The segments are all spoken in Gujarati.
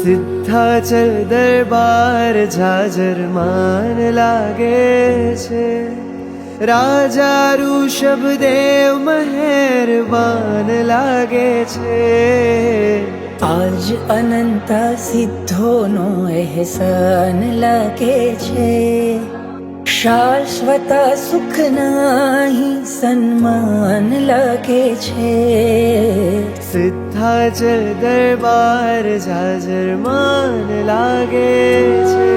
સિદ્ધાચલ દરબાર જાજરમાન લાગે છે, રાજા ઋષભદેવ મહેરબાન લાગે છે. આજ અનંત સિદ્ધોનો અહેસાન લાગે છે, શાશ્વત સુખનાહી સન્માન લાગે છે. સિદ્ધાચલ દરબાર જાજરમાન લાગે છે.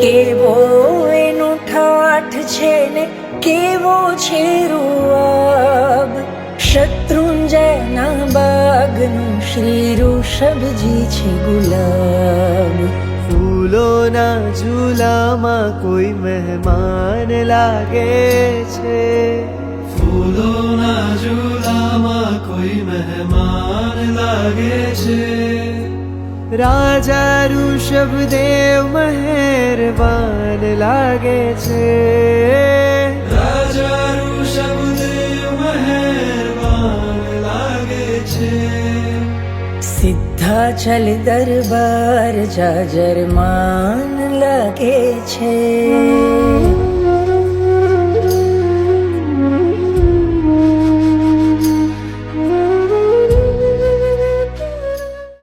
કેવો એનો ઠાઠ છે ને કેવો છે રૂઆબ, શત્રુંજયના બાગનું શ્રી ઋષભજી છે ગુલાબ. ફૂલોના ઝૂલામાં કોઈ મહેમાન લાગે છે, ફૂલોના ઝૂલામાં કોઈ મહેમાન લાગે છે. રાજા ઋષભદેવ મહેરબાન લાગે છે. રાજા ઋષભદેવ મહેરબાન લાગે છે. સિદ્ધાચલ દરબાર જાજરમાન લાગે છે.